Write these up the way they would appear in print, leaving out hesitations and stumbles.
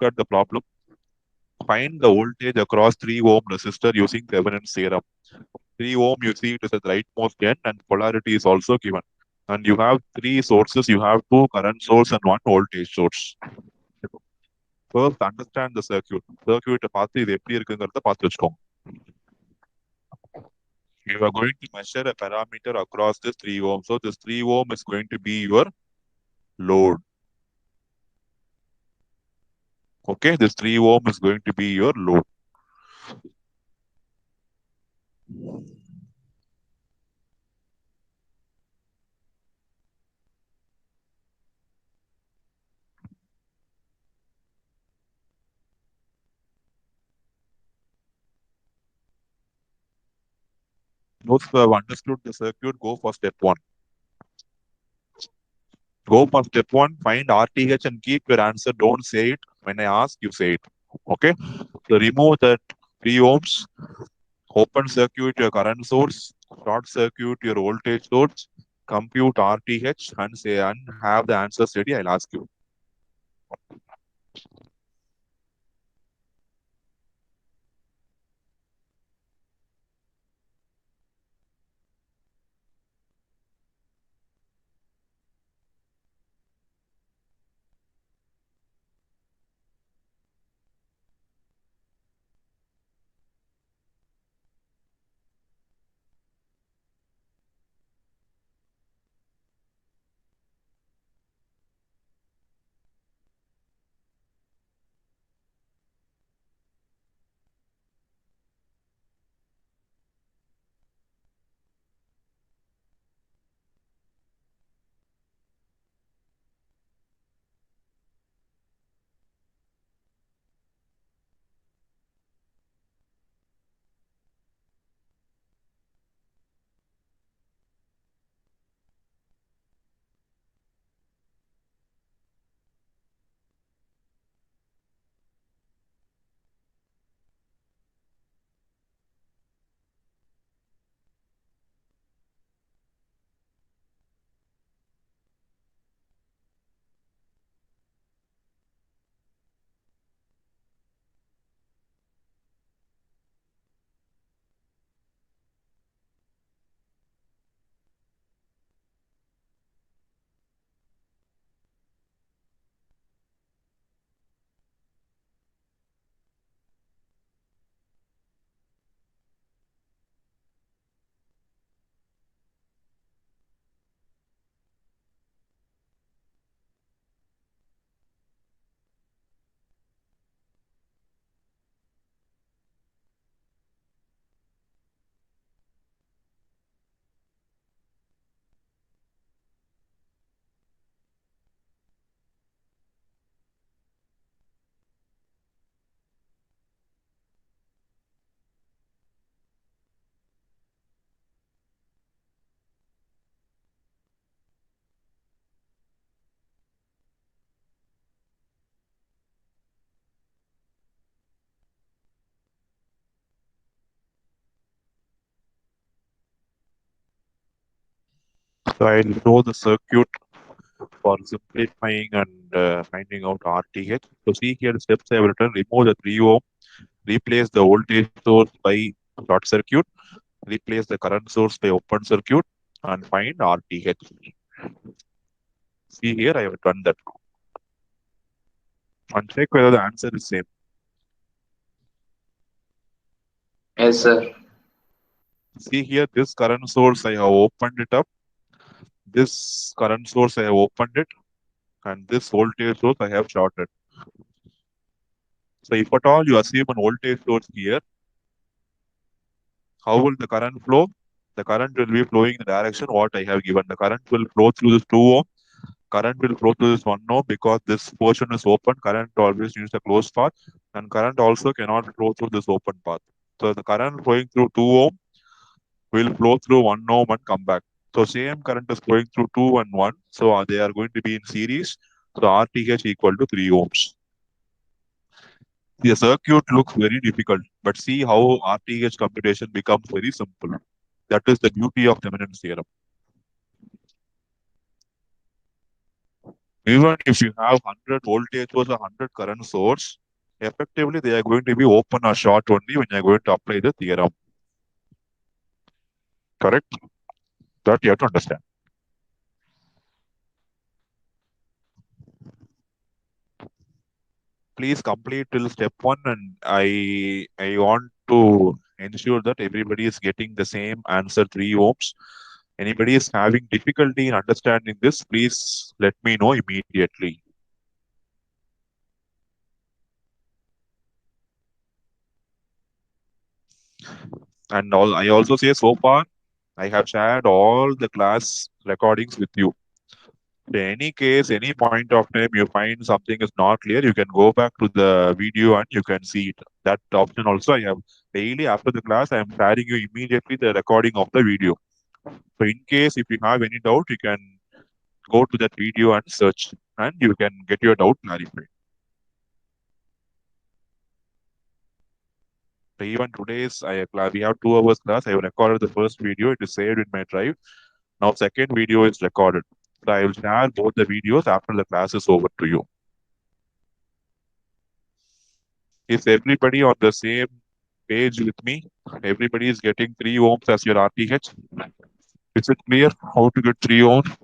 at the problem. Find the voltage across 3 ohm resistor using Thevenin's theorem. 3 ohm, you see it is at the rightmost end and polarity is also given. And you have 3 sources. You have 2 current source and 1 voltage source. First, understand the circuit. Circuit பார்த்து இது எப்படி இருக்குங்கிறத பார்த்து வச்சுக்கோங்க. You are going to measure a parameter across this 3 ohm. So this 3 ohm is going to be your load. Okay, this 3 ohm is going to be your load. Those who have understood the circuit, go for step 1. Go for step 1, find RTH and keep your answer. Don't say it. When I ask, you say it. Okay? So remove that 3 ohms, open circuit your current source, short circuit your voltage source, compute RTH and say and have the answers ready. I'll ask you. So I'll show the circuit for simplifying and finding out RTH. So see here the steps I have written. Remove the 3 ohm, replace the voltage source by short circuit, replace the current source by open circuit, and find RTH. See here I have done that. And check whether the answer is same. Yes, sir. See here this current source I have opened it up. This current source I have opened it, and this voltage source I have shorted. So if at all you assume an voltage source here, how will the current flow? The current will be flowing in the direction what I have given. The current will flow through this 2 ohm. Current will flow through this 1 ohm because this portion is open. Current always needs a closed path, and current also cannot flow through this open path. So the current flowing through 2 ohm will flow through 1 ohm and come back. So same current is flowing through 2 and 1. So they are going to be in series. So RTH equal to 3 ohms. The circuit looks very difficult, but see how RTH computation becomes very simple. That is the beauty of Thevenin's theorem. Even if you have 100 voltage source or 100 current source, effectively they are going to be open or short only when you are going to apply the theorem. Correct? That you have to understand. Please complete till step 1, and I want to ensure that everybody is getting the same answer, 3 ohms. Anybody is having difficulty in understanding this, please let me know immediately. And I also say so far, I have shared all the class recordings with you. In any case, any point of time you find something is not clear, you can go back to the video and you can see it. That option also I have. Daily after the class, I am sharing you immediately the recording of the video. So in case if you have any doubt, you can go to that video and search, and you can get your doubt clarified. So even today's we have 2 hours class. I have recorded the first video. It is saved in my drive. Now second video is recorded. So I will share both the videos after the class is over to you. Is everybody on the same page with me? Everybody is getting 3 ohms as your RTH. Is it clear how to get 3 ohms?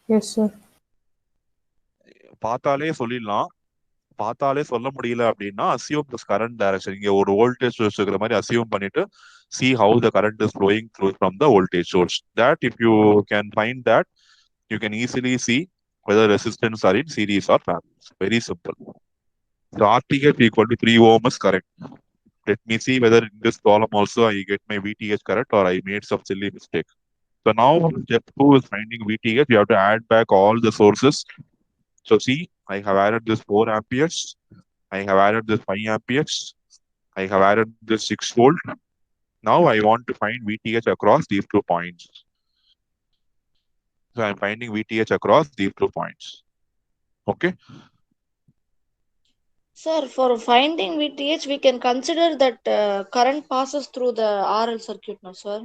Yes, sir. பார்த்தாலே சொல்லிடலாம். பார்த்தாலே சொல்ல முடியல அப்படின்னா assume this current direction. இங்க ஒரு voltage source இருக்கிற மாதிரி assume பண்ணிட்டு see how the current is flowing through from the voltage source. That if you can find that, you can easily see whether resistance are in series or parallel. Very simple. So RTH equal to 3 ohm is correct. Let me see whether in this column also I get my VTH correct or I made some silly mistake. So now step 2 is finding VTH. You have to add back all the sources. So see, I have added this 4 amperes. I have added this 5 amperes. I have added this 6 volt. Now I want to find VTH across these 2 points. So I'm finding VTH across these 2 points. Okay. Sir, for finding VTH, we can consider that current passes through the RL circuit, no, sir?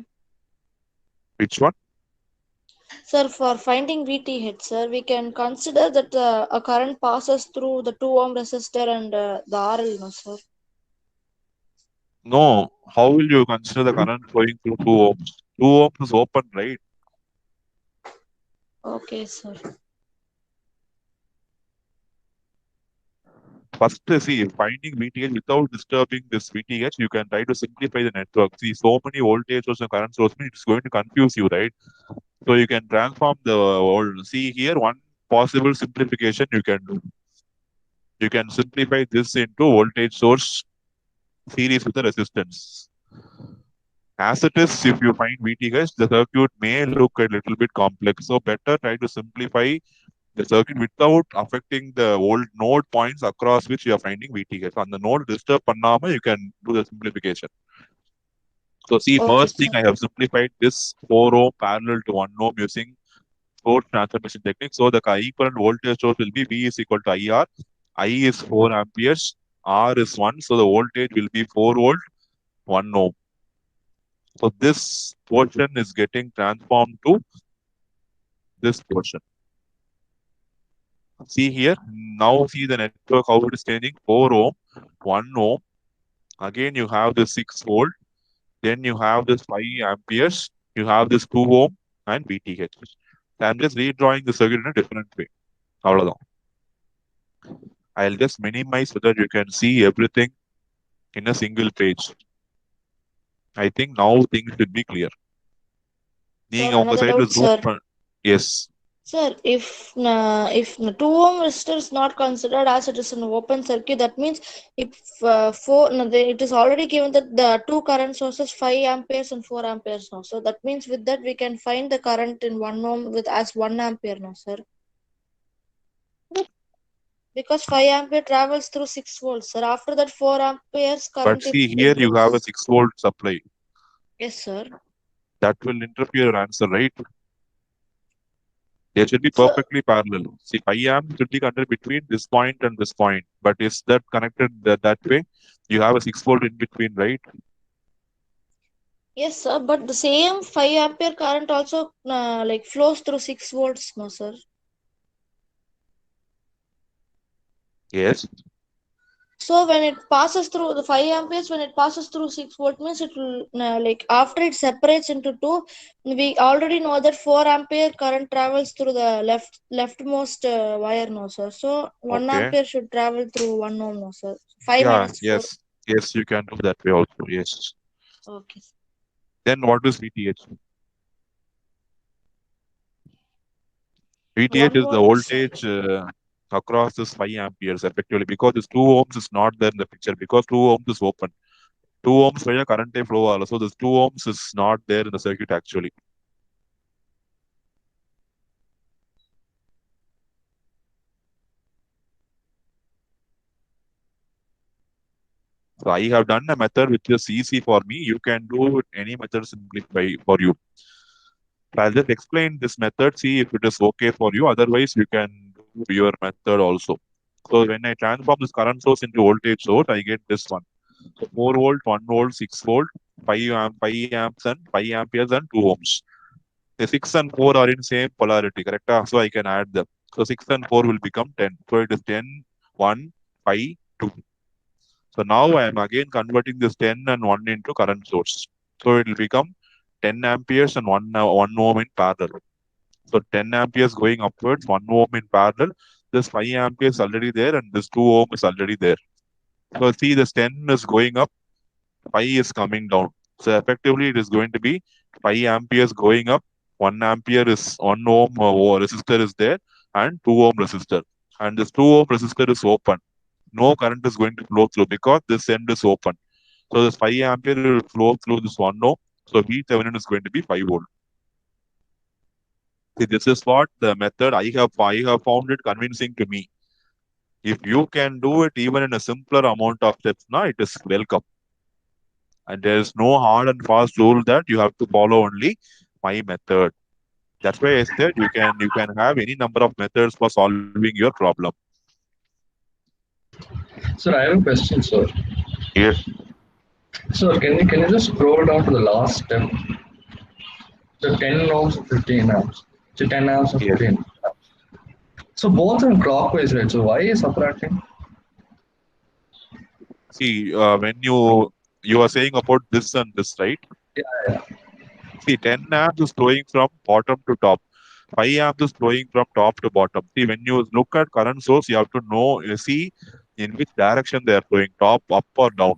Which one? Sir, for finding VTH, sir, we can consider that a current passes through the 2 ohm resistor and the RL, no, sir? No. How will you consider the current flowing through 2 ohms? 2 ohms is open, right? Okay, sir. First, see, finding VTH without disturbing this VTH, you can try to simplify the network. See, so many voltage source and current source, it's going to confuse you, right? So you can transform the old. See here, one possible simplification you can do. You can simplify this into voltage source series with the resistance. As it is, if you find VTH, the circuit may look a little bit complex. So better try to simplify the circuit without affecting the old node points across which you are finding VTH. On the node disturb pannama, you can do the simplification. So see, Okay, first thing sir. I have simplified this 4 ohm parallel to 1 ohm using source transformation technique. So the equivalent voltage source will be V is equal to IR. I is 4 amperes. R is 1. So the voltage will be 4 volt, 1 ohm. So this portion is getting transformed to this portion. See here, now see the network, how it is changing. 4 ohm, 1 ohm. Again, you have the 6 volt. Then you have this 5 amperes. You have this 2 ohm and VTH. I'm just redrawing the circuit in a different way. I'll just minimize so that you can see everything in a single page. I think now things should be clear. Sir, another doubt, sir. Yes. Sir, if 2 ohm resistor is not considered as it is an open circuit, that means if it is already given that the 2 current sources 5 amperes and 4 amperes now. So that means with that we can find the current in 1 ohm with as 1 ampere now, sir. Because 5 ampere travels through 6 volts, sir. After that 4 amperes current. But see here you have a 6 volt supply. Yes, sir. That will interfere your answer, right? They should be perfectly parallel. See, 5 amps should be connected between this point and this point. But is that connected that way? You have a 6 volt in between, right? Yes, sir. But the same 5 ampere current also like flows through 6 volts, no, sir. Yes. So when it passes through the 5 amperes, when it passes through 6 volt means it will like after it separates into two, we already know that 4 ampere current travels through the leftmost wire, no, sir. So 1 Okay. ampere should travel through 1 ohm, no, sir. 5 Yeah. minus 4. Yes. Yes. You can do that way also. Yes. Okay. Then what is VTH? VTH 1 is the volt, sir. voltage across this 5 amperes effectively because this 2 ohms is not there in the picture because 2 ohms is open. 2 ohms where current flow also. This 2 ohms is not there in the circuit actually. So I have done a method which is easy for me. You can do any method simply for you. So I'll just explain this method, see if it is okay for you. Otherwise, you can do your method also. So when I transform this current source into voltage source, I get this one. So 4 volt, 1 volt, 6 volt, 5 amps and 5 amperes and 2 ohms. The 6 and 4 are in same polarity, correct? So I can add them. So 6 and 4 will become 10. So it is 10, 1, 5, 2. So now I am again converting this 10 and 1 into current source. So it will become 10 amperes and 1 ohm in parallel. So 10 amperes going upwards, 1 ohm in parallel. This 5 amperes already there and this 2 ohm is already there. So see this 10 is going up, 5 is coming down. So effectively it is going to be 5 amperes going up, 1 ampere is 1 ohm resistor is there and 2 ohm resistor. And this 2 ohm resistor is open. No current is going to flow through because this end is open. So this 5 ampere will flow through this 1 ohm. So VThevenin is going to be 5 volt. See, this is what the method I have found it convincing to me. If you can do it even in a simpler amount of steps, now it is welcome. And there is no hard and fast rule that you have to follow only my method. That's why I said you can have any number of methods for solving your problem. Sir, I have a question, sir. Yes. Sir, can you just scroll down to the last step? So 10 ohms and 15 amps. So 10 amps and Yes. 15 amps. So both are clockwise, right? So why is subtracting? See, when you are saying about this and this, right? Yeah, yeah. See, 10 amps is flowing from bottom to top. 5 amps is flowing from top to bottom. See, when you look at current source, you have to know, you see in which direction they are flowing, top, up, or down.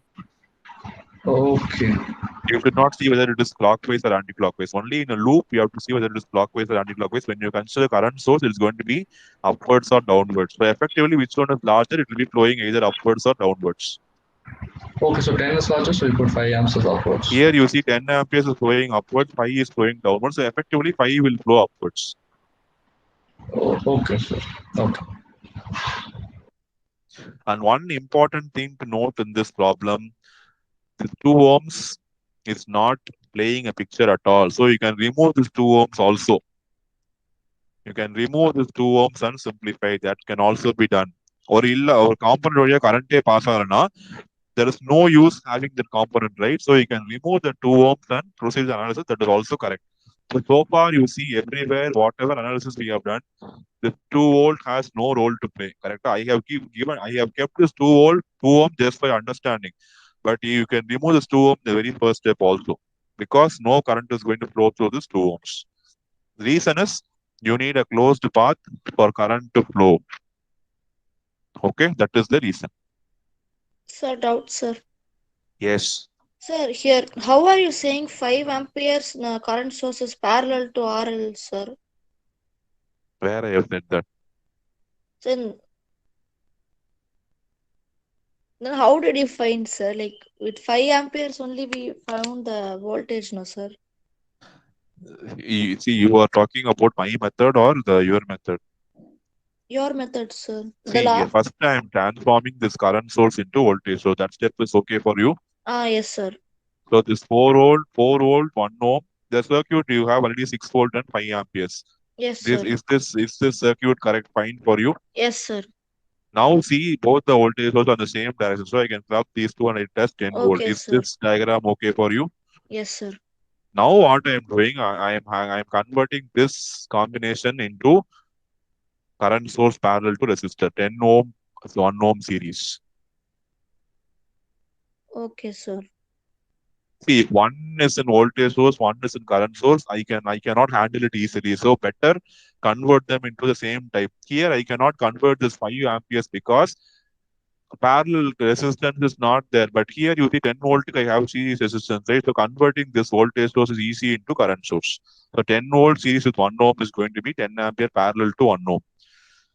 Okay. You should not see whether it is clockwise or anti-clockwise. Only in a loop, you have to see whether it is clockwise or anti-clockwise. When you consider current source, it is going to be upwards or downwards. So effectively, which one is larger, it will be flowing either upwards or downwards. Okay, so 10 is larger, so you put 5 amps as upwards. Here you see 10 amperes is flowing upwards, 5 is flowing downwards. So effectively, 5 will flow upwards. Oh, okay, sir. Okay. And one important thing to note in this problem, this 2 ohms is not playing a picture at all. So you can remove this 2 ohms also. You can remove this 2 ohms and simplify. That can also be done. Or illa or component valiya current pass ஆகலனா there is no use having that component, right? So you can remove the 2 ohms and proceed the analysis. That is also correct. So far you see everywhere, whatever analysis we have done, the 2 volt has no role to play. Correct? I have kept this 2 volt, 2 ohm just by understanding. But you can remove this 2 ohm the very first step also. Because no current is going to flow through this 2 ohms. The reason is you need a closed path for current to flow. Okay, that is the reason. Sir, doubt, sir. Yes. Sir, here, how are you saying 5 amperes current source is parallel to RL, sir? Where I have said that. Then how did you find, sir? Like with 5 amperes only we found the voltage, no, sir? See, you are talking about my method or your method. Your method, sir. See, first I am transforming this current source into voltage. So that step is okay for you. Yes, sir. So this 4 volt, 1 ohm. The circuit you have already 6 volt and 5 amperes. Yes, This sir. is this circuit correct? Fine for you. Yes, sir. Now see both the voltage source on the same direction. So I can plug these two and it does 10 volt. Okay, Is sir. this diagram okay for you? Yes, sir. Now what I am doing, I am converting this combination into current source parallel to resistor 10 ohm 1 ohm series. Okay, sir. See, one is in voltage source, one is in current source. I cannot handle it easily. So better convert them into the same type. Here I cannot convert this 5 amperes because parallel resistance is not there. But here you see 10 volt, I have series resistance, right? So converting this voltage source is easy into current source. So 10 volt series with 1 ohm is going to be 10 ampere parallel to 1 ohm.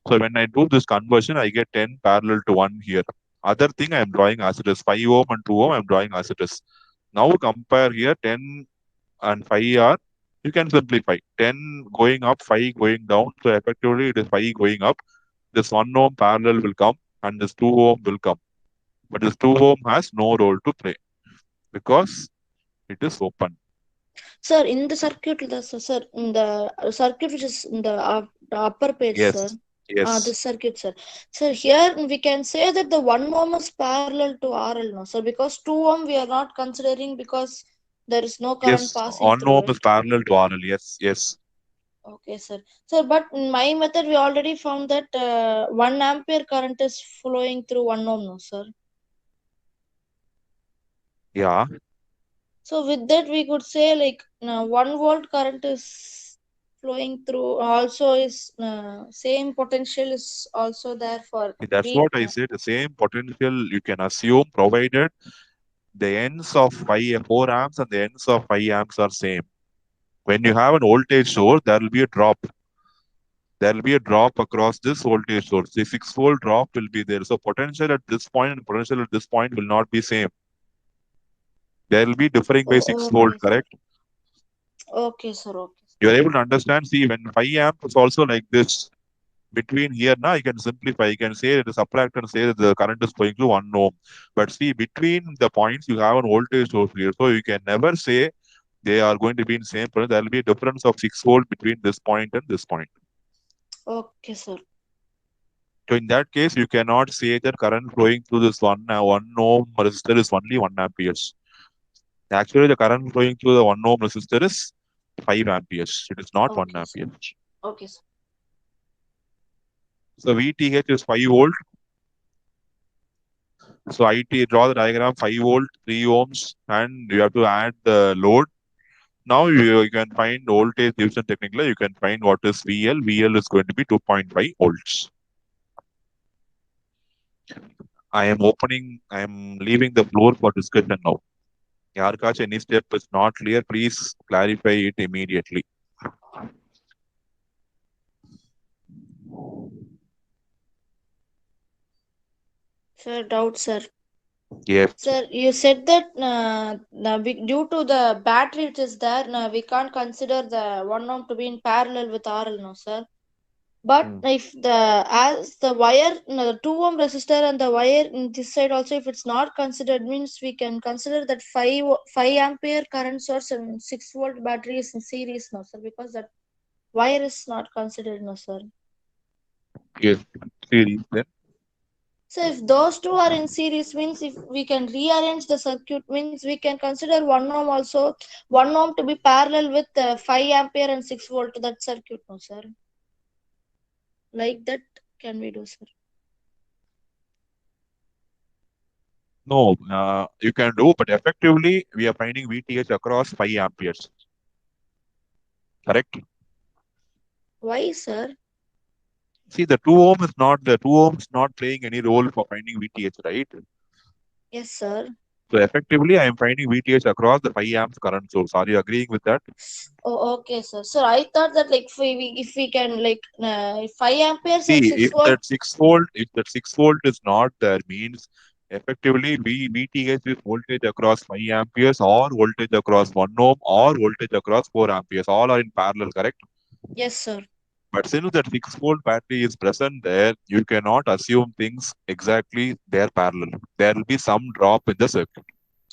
So when I do this conversion, I get 10 parallel to 1 here. Other thing I am drawing as it is 5 ohm and 2 ohm, I am drawing as it is. Now compare here 10 and 5 are, you can simplify. 10 going up, 5 going down. So effectively it is 5 going up. This 1 ohm parallel will come and this 2 ohm will come. But this 2 ohm has no role to play because it is open. Sir, in the circuit, sir, in the circuit which is in the upper page, sir. Yes. Yes. This circuit, sir. Sir, here we can say that the 1 ohm is parallel to RL, no, sir, because 2 ohm we are not considering because there is no current Yes. passing 1 through ohm is it. parallel to RL. Yes. Yes. Okay, sir. Sir, but in my method, we already found that 1 ampere current is flowing through 1 ohm, no, sir. Yeah. So with that, we could say like 1 volt current is flowing through. Also, is same potential is also there for That's V. what I said. The same potential you can assume provided the ends of 4 amps and the ends of 5 amps are same. When you have an voltage source, there will be a drop. There will be a drop across this voltage source. The 6-volt drop will be there. So potential at this point and potential at this point will not be same. There will be differing by 6 volt, Okay, sir. correct? Okay, sir. Okay. You are able to understand. See, when 5 amps is also like this, between here now, I can simplify. I can say that the subtract and say that the current is going to 1 ohm. But see, between the points, you have an voltage source here. So you can never say they are going to be in same point. There will be a difference of 6 volt between this point and this point. Okay, sir. So in that case, you cannot say that current flowing through this 1 ohm resistor is only 1 amperes. Actually, the current flowing through the 1 ohm resistor is 5 amperes. It is not 1 Okay, sir. ampere. Okay, sir. So VTH is 5 volt. So IT, draw the diagram 5 volt, 3 ohms, and you have to add the load. Now you can find voltage division technically. You can find what is VL. VL is going to be 2.5 volts. I am leaving the floor for discussion now. Yarkash, any step is not clear, please clarify it immediately. Sir, doubt, sir. Yes. Sir, you said that due to the battery which is there, we can't consider the 1 ohm to be in parallel with RL, no, sir. But if as the wire, the 2 ohm resistor and the wire in this side also, if it's not considered, means we can consider that 5 ampere current source and 6 volt battery is in series, no, sir, because that wire is not considered, no, sir. Yes. Series then. So if those two are in series, means if we can rearrange the circuit, means we can consider 1 ohm also, 1 ohm to be parallel with 5 ampere and 6 volt that circuit, no, sir. Like that can we do, sir? No, you can do, but effectively we are finding VTH across 5 amperes. Correct? Why, sir? See, the 2 ohm is not playing any role for finding VTH, right? Yes, sir. So effectively, I am finding VTH across the 5 amps current source. Are you agreeing with that? Oh, okay, sir. So I thought that like if we can like 5 amperes and See, 6 if volt. if that 6 volt is not there, means effectively VTH is voltage across 5 amperes or voltage across 1 ohm or voltage across 4 amperes. All are in parallel, correct? Yes, sir. But since that 6 volt battery is present there, you cannot assume things exactly they're parallel. There will be some drop in the circuit.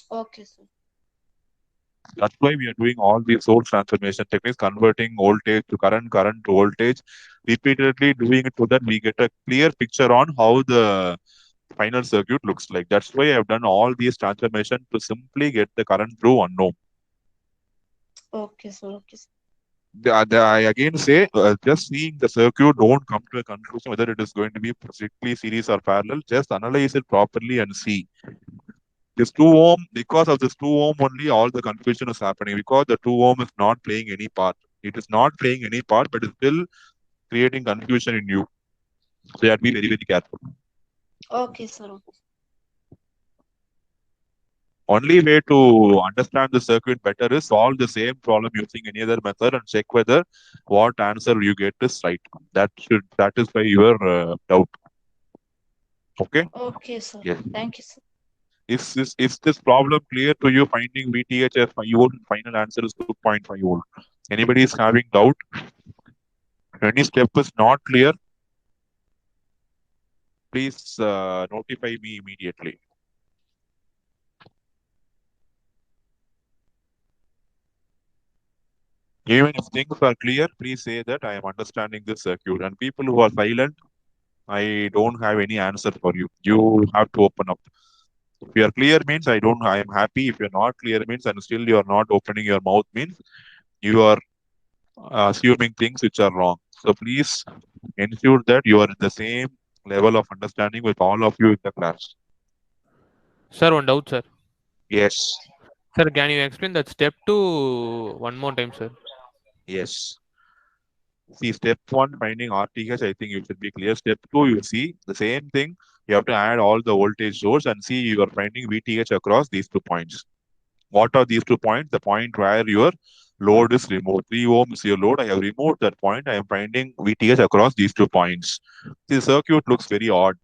Okay, sir. That's why we are doing all these source transformation techniques, converting voltage to current, current to voltage, repeatedly doing it so that we get a clear picture on how the final circuit looks like. That's why I've done all these transformation to simply get the current through 1 ohm. Okay, sir. Okay, sir. I again say, just seeing the circuit, don't come to a conclusion whether it is going to be strictly series or parallel. Just analyze it properly and see. This 2 ohm, because of this 2 ohm only, all the confusion is happening because the 2 ohm is not playing any part. It is not playing any part, but it's still creating confusion in you. So you have to be very, very careful. Okay, sir. Okay. Only way to understand the circuit better is solve the same problem using any other method and check whether what answer you get is right. That should satisfy your doubt. Okay? Okay, sir. Yes. Thank you, sir. Is this problem clear to you? Finding VTH as 5 volt and final answer is 2.5 volt. Anybody is having doubt? Any step is not clear, please notify me immediately. Even if things are clear, please say that I am understanding this circuit. And people who are silent, I don't have any answer for you. You have to open up. If you are clear means I am happy. If you're not clear means and still you are not opening your mouth means you are assuming things which are wrong. So please ensure that you are in the same level of understanding with all of you in the class. Sir, one doubt, sir. Yes. Sir, can you explain that step 2 one more time, sir? Yes. See, step one, finding RTH, I think you should be clear. Step two, you see the same thing. You have to add all the voltage source and see you are finding VTH across these 2 points. What are these 2 points? The point where your load is removed. 3 ohm is your load. I have removed that point. I am finding VTH across these 2 points. The circuit looks very odd.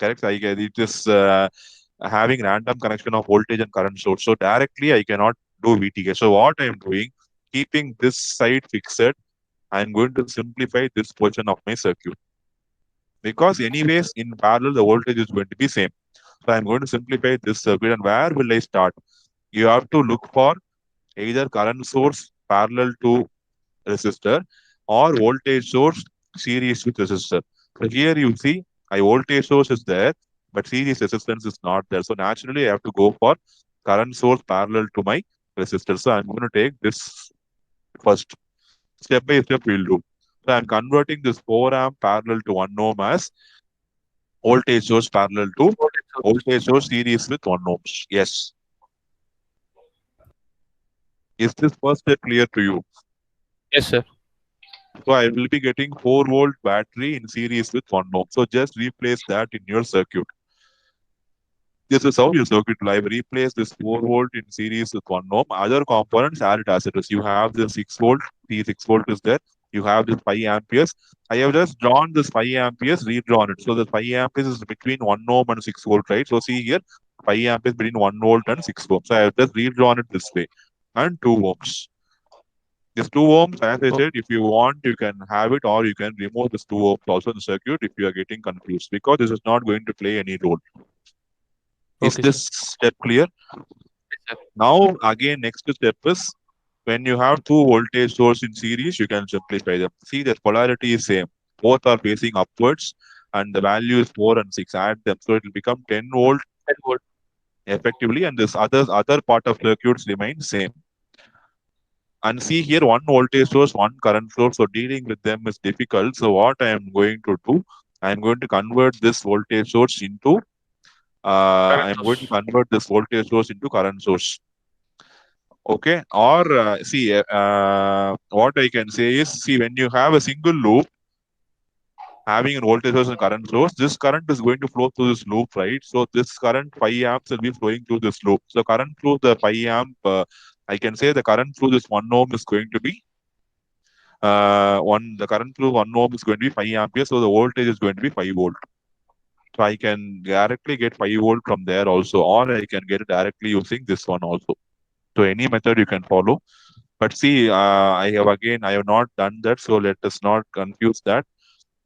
Correct? I get it is having random connection of voltage and current source. So directly I cannot do VTH. So what I am doing, keeping this side fixed, I'm going to simplify this portion of my circuit. Because anyways, in parallel, the voltage is going to be same. So I'm going to simplify this circuit. And where will I start? You have to look for either current source parallel to resistor or voltage source series with resistor. So here you see, my voltage source is there, but series resistance is not there. So naturally, I have to go for current source parallel to my resistor. So I'm going to take this first. Step by step, we'll do. So I'm converting this 4 amp parallel to 1 ohm as voltage source parallel to voltage source series with 1 ohms. Yes. Is this first step clear to you? Yes, sir. So I will be getting 4-volt battery in series with 1 ohm. So just replace that in your circuit. This is how your circuit will. I will replace this 4-volt in series with 1 ohm. Other components are it as it is. You have the 6-volt, the 6-volt is there. You have this 5 amperes. I have just drawn this 5 amperes, redrawn it. So the 5 amperes is between 1 ohm and 6 volt, right? So see here, 5 amperes between 1 volt and 6 ohms. So I have just redrawn it this way. And 2 ohms. This 2 ohms, as I said, if you want, you can have it or you can remove this 2 ohms also in the circuit if you are getting confused because this is not going to play any role. Is Okay, this step clear? sir. Now, again, next step is when you have 2 voltage source in series, you can simplify them. See, the polarity is same. Both are facing upwards and the value is 4 and 6. Add them. So it will become 10 volt 10 volt. effectively and this other part of circuits remains same. And see here, one voltage source, one current source. So dealing with them is difficult. So what I am going to do, I am going to convert this voltage source into Current I'm going to source. convert this voltage source into current source. Okay. Or see, what I can say is, see, when you have a single loop having a voltage source and current source, this current is going to flow through this loop, right? So this current 5 amps will be flowing through this loop. So current through the 5 amp, I can say the current through this 1 ohm is going to be the current through 1 ohm is going to be 5 amperes, so the voltage is going to be 5 volt. So I can directly get 5 volt from there also, or I can get it directly using this one also. So any method you can follow. But see, I have not done that, so let us not confuse that.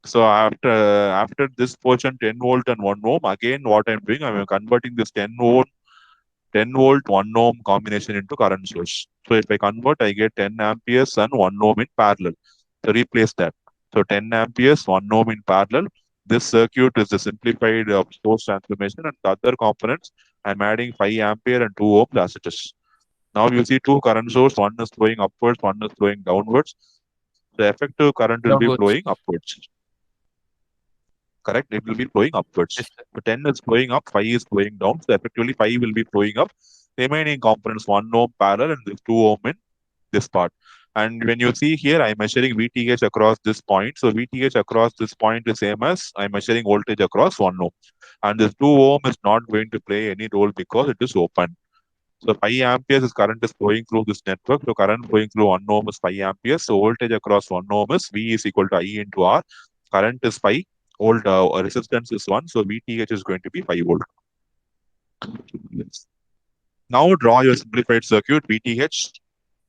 So after this portion 10 volt and 1 ohm, again what I'm doing, I'm converting this 10 volt 1 ohm combination into current source. So if I convert, I get 10 amperes and 1 ohm in parallel. So replace that. So 10 amperes, 1 ohm in parallel. This circuit is the simplified source transformation and the other components, I'm adding 5 ampere and 2 ohms as it is. Now you see two current source, one is flowing upwards, one is flowing downwards. The effective current will be Downwards. flowing upwards. Correct? It will be flowing upwards. Yes, sir. So 10 is flowing up, 5 is flowing down. So effectively 5 will be flowing up. Remaining components 1 ohm parallel and this 2 ohm in this part. And when you see here, I'm measuring VTH across this point. So VTH across this point is same as I'm measuring voltage across 1 ohm. And this 2 ohm is not going to play any role because it is open. So 5 amperes is current is flowing through this network. So current flowing through 1 ohm is 5 amperes. So voltage across 1 ohm is V is equal to I into R. Current is 5. Volt resistance is 1. So VTH is going to be 5 volt. Now draw your simplified circuit VTH,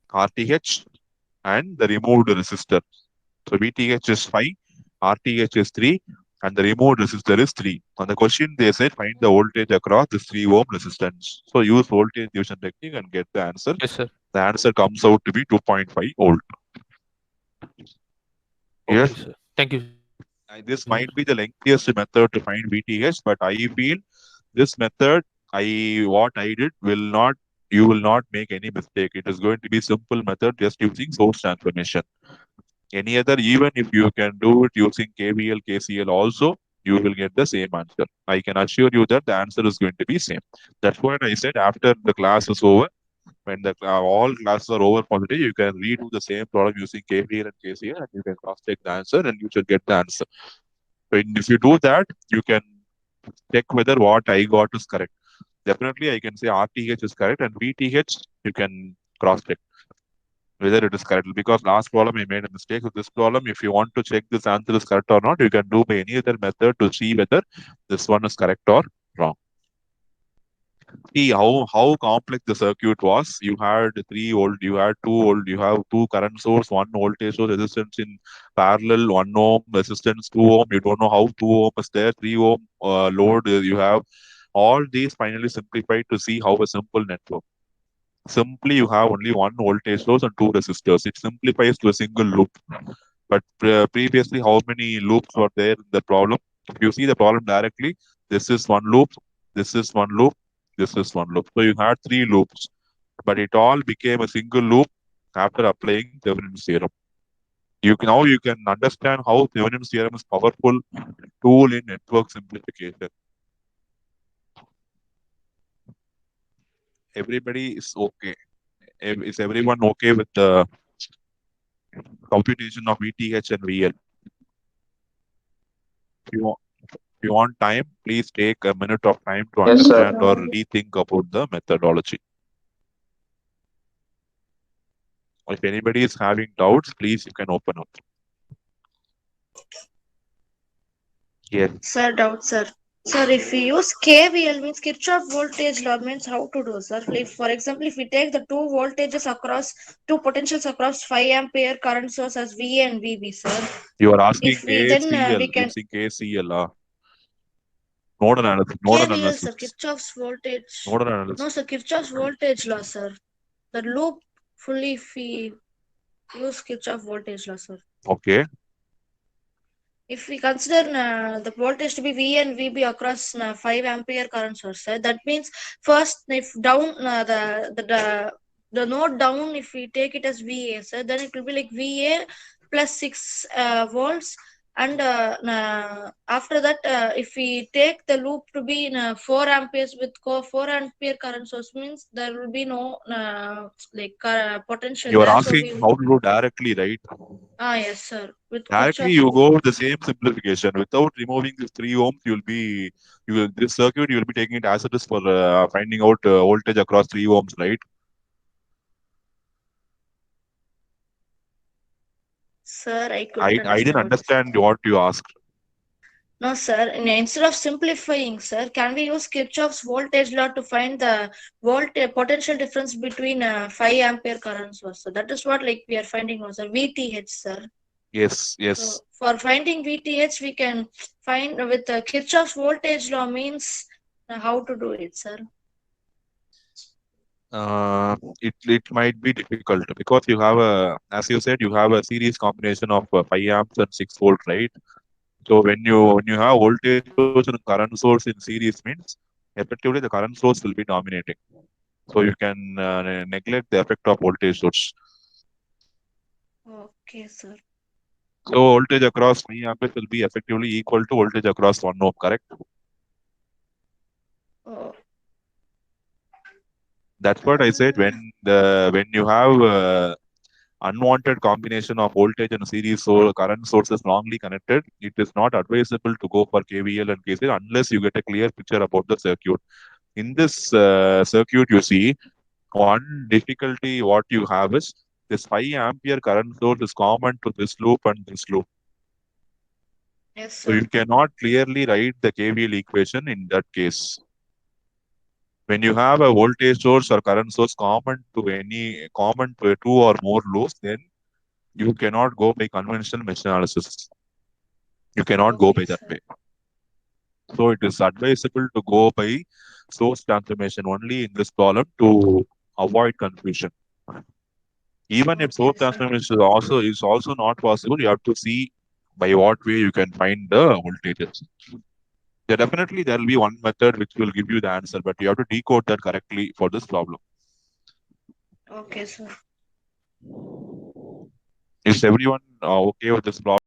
RTH, and the removed resistor. So VTH is 5, RTH is 3, and the removed resistor is 3. On the question, they said find the voltage across this 3 ohm resistance. So use voltage division technique and get the answer. Yes, sir. The answer comes out to be 2.5 volt. Okay, Yes, sir. Thank you. this might be the lengthiest method to find VTH, but I feel this method, what I did will not, you will not make any mistake. It is going to be simple method just using source transformation. Any other, even if you can do it using KVL, KCL also, you will get the same answer. I can assure you that the answer is going to be same. That's what I said after the class is over. When the all classes are over for the day, you can redo the same problem using KVL and KCL and you can cross-check the answer and you should get the answer. So if you do that, you can check whether what I got is correct. Definitely, I can say RTH is correct and VTH, you can cross-check whether it is correct. Because last problem I made a mistake. So this problem, if you want to check this answer is correct or not, you can do by any other method to see whether this one is correct or wrong. See how complex the circuit was. You had 3 volt, you had 2 volt, you have 2 current source, 1 voltage source, resistance in parallel, 1 ohm, resistance 2 ohm. You don't know how 2 ohm is there, 3 ohm load. You have all these finally simplified to see how a simple network. Simply, you have only 1 voltage source and 2 resistors. It simplifies to a single loop. But previously, how many loops were there in the problem? If you see the problem directly, this is one loop, this is one loop, this is one loop. So you had 3 loops, but it all became a single loop after applying Thevenin's theorem. Now you can understand how Thevenin's theorem is powerful tool in network simplification. Everybody is okay. Is everyone okay with the computation of VTH and VL? If you want time, please take a minute of time to Yes, sir. understand or rethink about the methodology. If anybody is having doubts, please you can open up. Yes. Sir, doubt, sir. Sir, if we use KVL means Kirchhoff voltage law means how to do, sir? If, for example, if we take the two voltages across, two potentials across 5 ampere current source as VA and VB, sir. You are asking If we then KCL, we can using KCL. Node analysis. KVL, sir, Kirchhoff's voltage. Node analysis. No, sir, Kirchhoff's voltage law, sir. The loop fully if we use Kirchhoff voltage law, sir. Okay. If we consider the voltage to be V and VB across 5 ampere current source, that means first if down the node down, if we take it as VA, then it will be like VA plus 6 volts. And after that, if we take the loop to be in 4 amperes with 4 ampere current source, means there will be no potential. You are there, asking so how to do directly, right? Yes, sir. With Directly, you go with the same simplification without removing this 3 ohms. This circuit you will be taking it as it is for finding out voltage across 3 ohms, right? Sir, I didn't understand what you asked. No, sir. Instead of simplifying, sir, can we use Kirchhoff's voltage law to find the potential difference between 5 ampere current source? So that is what we are finding now, sir. VTH, sir. Yes. So for finding VTH, we can find with Kirchhoff's voltage law means how to do it, sir. It might be difficult because you have as you said, you have a series combination of 5 amps and 6 volt, right? So when you have voltage source and current source in series means effectively the current source will be dominating. So you can neglect the effect of voltage source. Okay, sir. So voltage across 5 amperes will be effectively equal to voltage across 1 ohm, correct? Oh, That's what I said. When you have unwanted combination of voltage and series so current sources wrongly connected, it is not advisable to go for KVL and KCL unless you get a clear picture about the circuit. In this circuit, you see one difficulty what you have is this 5 ampere current source is common to this loop and this loop. yes, So sir. you cannot clearly write the KVL equation in that case. When you have a voltage source or current source common to two or more loops, then you cannot go by conventional mesh analysis. You cannot go by Okay, that sir. way. So it is advisable to go by source transformation only in this problem to avoid confusion. Even if source Okay, sir. transformation is also not possible, you have to see by what way you can find the voltages. Definitely there will be one method which will give you the answer, but you have to decode that correctly for this problem. Okay, sir. Is everyone okay with this problem?